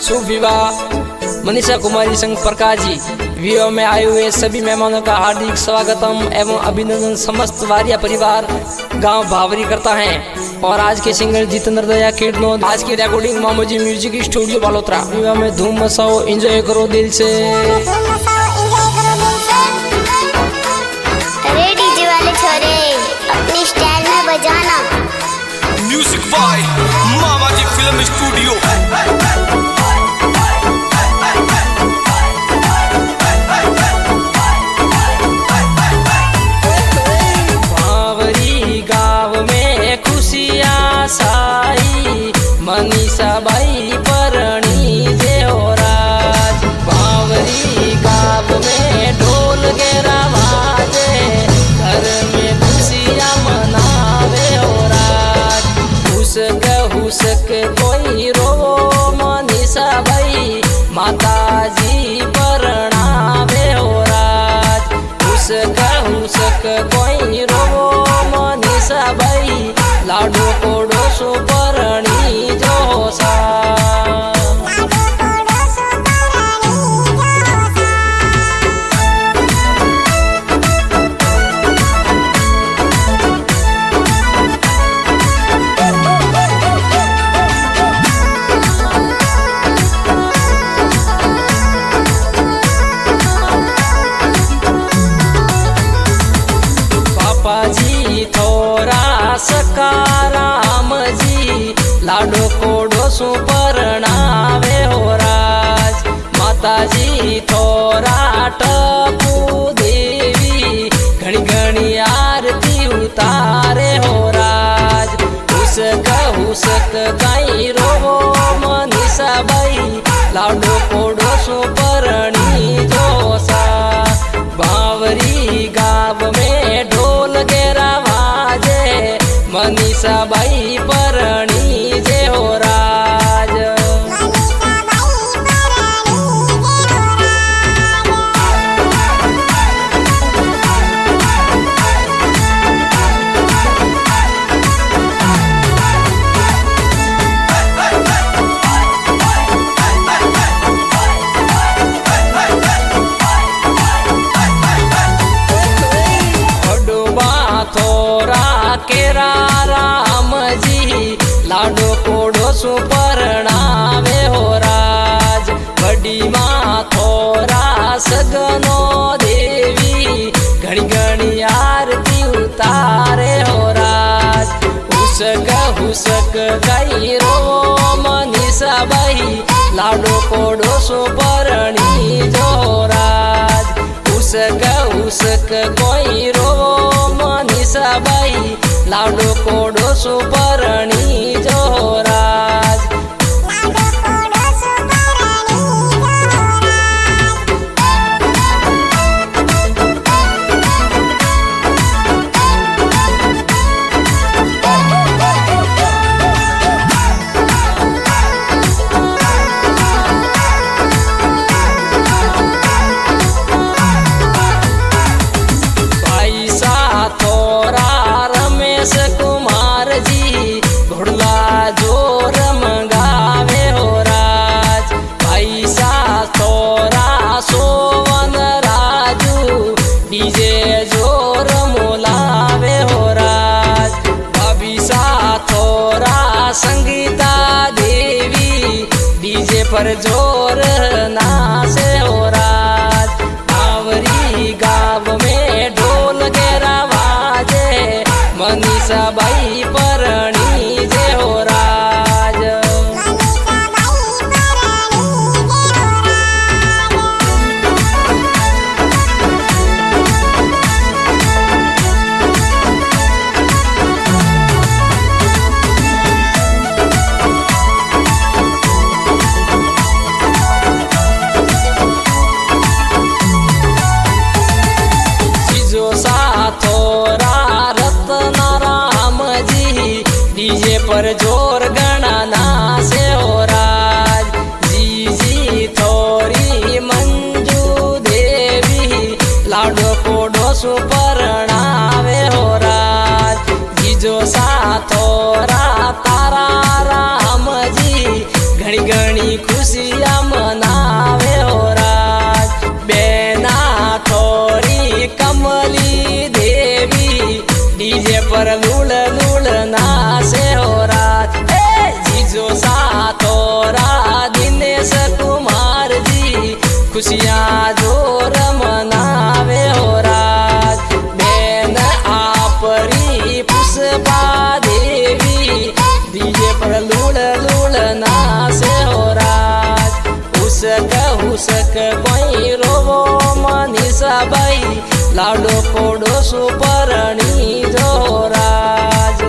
शुभ विवाह मनीषा कुमारी संग प्रकाश जी विवाह में आए हुए सभी मेहमानों का हार्दिक स्वागतम एवं अभिनंदन समस्त वारिया परिवार गांव भावरी करता है। और आज के सिंगर जितेंद्र दया कीर्तनोद, आज की रिकॉर्डिंग मामूजी म्यूजिक स्टूडियो बालोतरा। विवाह में धूम मचाओ, एंजॉय करो दिल से। अरे डीजे वाले छोरे अपनी स्टाइल में बजाना। म्यूजिक बाय मामाजी फिल्म स्टूडियो। भावरी गाँव में खुशियाँ साई, मनीषा बाई परणी जे हो राज। भावरी गाँव में ढोल गेरा बाजे, घर में खुशियाँ मनावे हो राज। हुसक कोई रोवो मनीषा बाई, माता जी परणावे हो राज। हुसक कोई रोवो मनीषा बाई, लाडो कोडो सो परणी जो सा। जी थोरा सकाराम जी, लाडो कोडो सु परणावे हो राज। माता जी थोरा टपू देवी, घणी घणी आरती उतारे हो राज। हुसक काई रोवो मनीषा बाई, लाडो कोडो सु परणी जोसा। भावरी गाँव में ढोल गेरा बाजे, मनीषा बाई परणी जे हो राज। थोरा केरा राम जी, लाडो कोडो सु परणावे हो राज। बड़ी माँ थोरा सगनो देवी, घणी घणी आरती उतारे हो राज। हुसक गाई रोवो मनीषा बाई, लाडो कोडो सु परणी जो राज। हुसक कोई रोवो मनीषा बाई, लाडो कोडो सु परणी जो राज। कुमार जी घोड़ला जोर मंगावे हो राज। पैसा थोरा सोवन राजू, डीजे जोर मोलावे हो राज। भविषा थोरा संगीता देवी, डीजे पर जोर नाचे हो राज। भावरी गाँव में ढोल गेरा बाजे, मनीषा बाई परणी जे हो राज। खुशियाँ जोर मनावे हो राज। बेन आपरी पुष्पा देवी डीजे पर लूड़ लूड़ नाचे हो राज। उसक कोई रोवो मनीषा बाई लाडो कोडो सुपरणी जो राज।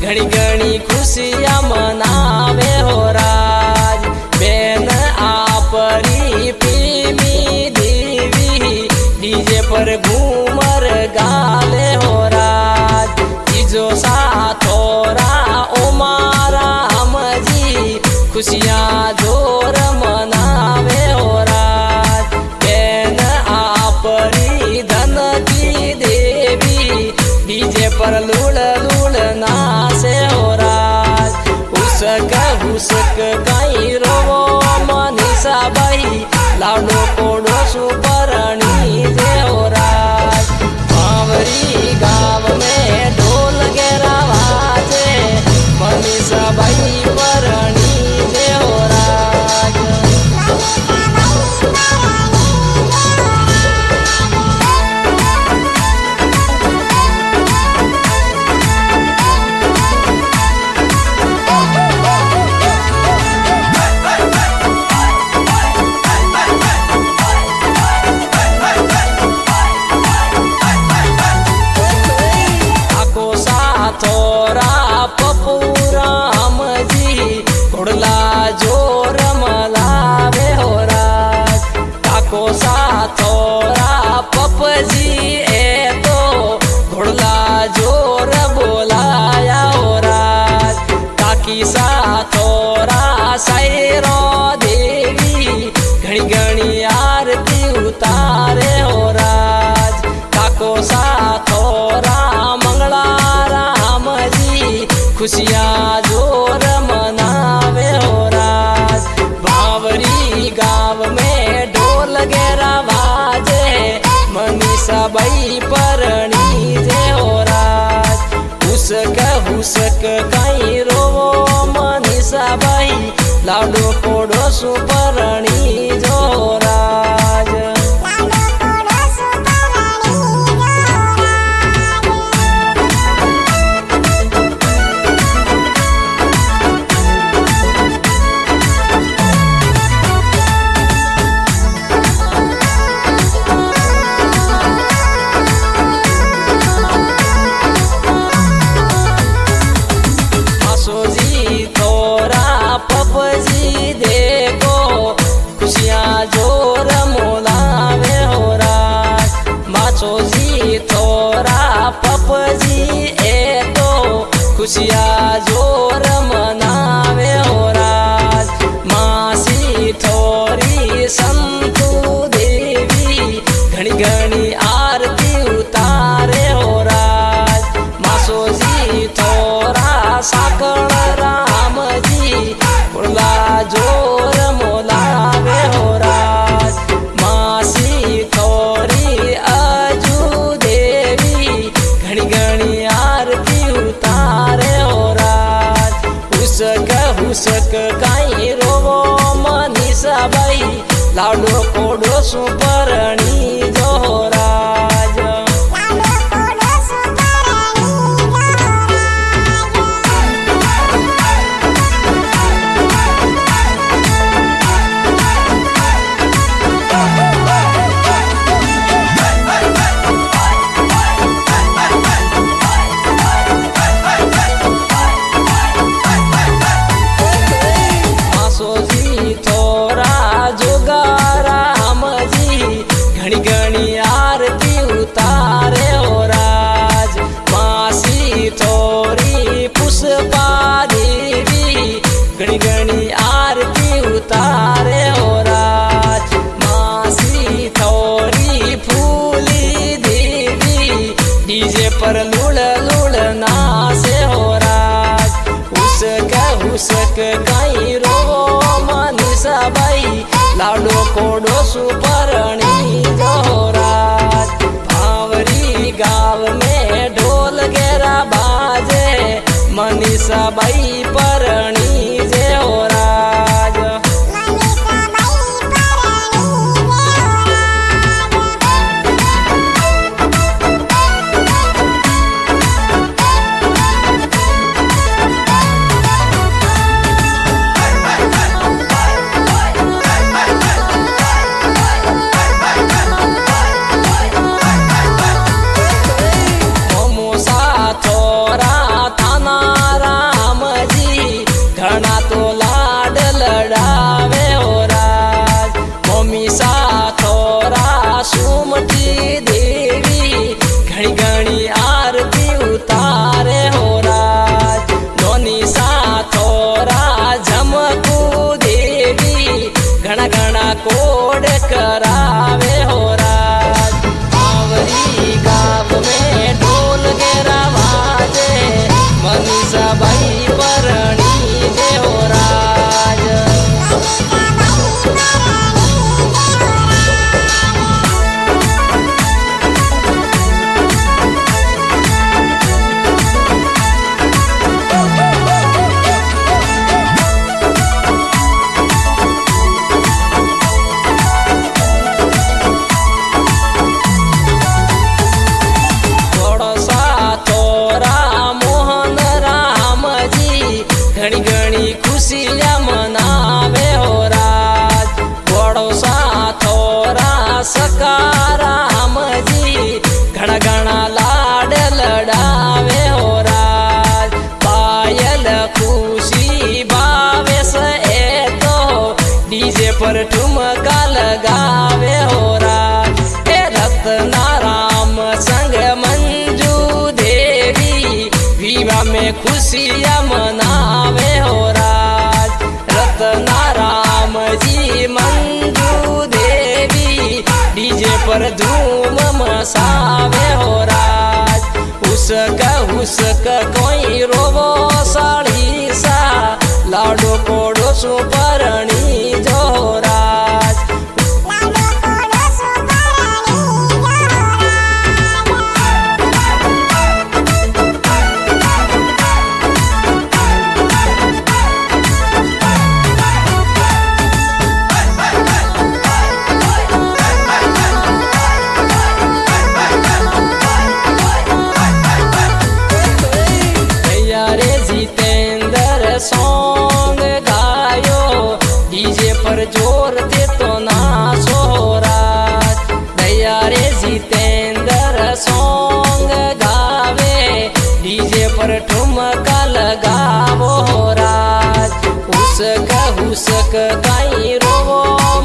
घड़ी घड़ी खुशियाँ मनावे हो राज। बेन आपरी पीमी देवी डीजे पर घूमर गाले हो राज। तीजो साथोरा ओमारा हमजी खुशियाँ जोर मनावे हो राज। बेन आपरी धन की देवी डीजे पर लूड़ लूड़ नाचे हो राज। उसक कहीं रोवो मनीषा बाई लाडो कोडो सुपरणी जे हो राज। भावरी गाँव में ढोल गेरा बाजे मनीषा बाई परणी जे हो राज। थोरा पपूरा हमजी घोड़ला जोर मलावे हो राज। काको सा थोरा पपजी ए तो घोड़ला जोर बोलाया हो राज। काकी सा थोरा सैरो देवी घड़ी घड़ी आरती उतारे हो राज। काको सा थोरा मंगला खुशियाँ जोर मनावे हो राज। भावरी गाँव में ढोल गेरा बाजे मनीषा बाई परणी जे हो राज। उसक कहीं रोवो मनीषा बाई लाडो कोडो सुपरणी जो राज। पपजी देखो खुशियाँ जोर मोलावे हो राज। माचो जी थोरा पपजी ए तो खुशियाँ जोर मनावे हो राज। मासी थोरी संतु देवी घड़ी घड़ी आरती उतारे हो राज। मासो जी थोरा साकड़ राम जी उड़ला जोर मोलावे हो राज। मासी थोरी अजू देवी घड़ी घड़ी आरती उतारे हो राज। उसक कहीं रोवो मनीषा बाई लाडो कोडो सुपरणी जो राज। लाडो कोडो सुपरणी जोराज भावरी गाँव में ढोल गेरा बाजे मनीषा बाई परणी जोराज सुमती देवी घड़ी घड़ी आरती उतारे हो राज नोनी सा थोरा झमकू देवी घना घना कोड करावे हो राज आवरी गाँव में ढोल गेरा बाजे मनीषा बाई परणी जे हो राज घड़ी घड़ी खुशियाँ मनावे हो राज बड़ो सा थोरा सकाराम जी घना घना लाड लड़ावे हो राज पायल खुशी बावे से तो डीजे पर ठुमका लगावे हो राज ए रत्ना राम संग मंजू देवी विवाह में खुशियाँ मनावे हो राज रत्ना राम जी मंजू देवी डीजे पर धूम मसावे हो राज उसक कोई रोवो साड़ी सा लाडो कोडो सुपरणी जो राज सॉन्ग गायो डीजे पर जोर दे तो नाचो राज दया रे जितेंद्र सॉन्ग गावे डीजे पर ठुमका लगावो राज उसक कहीं रोवो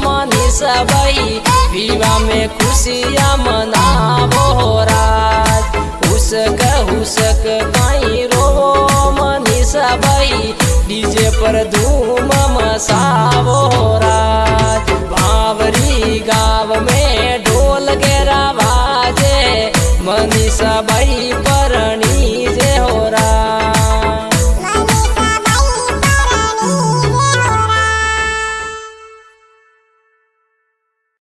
मनीषा बाई विवाह में खुशियाँ मनावो राज उसक कहीं रोवो मनीषा बाई डीजे पर धूम मसावो राज भावरी गाँव में ढोल गेरा बाजे मनीषा बाई पर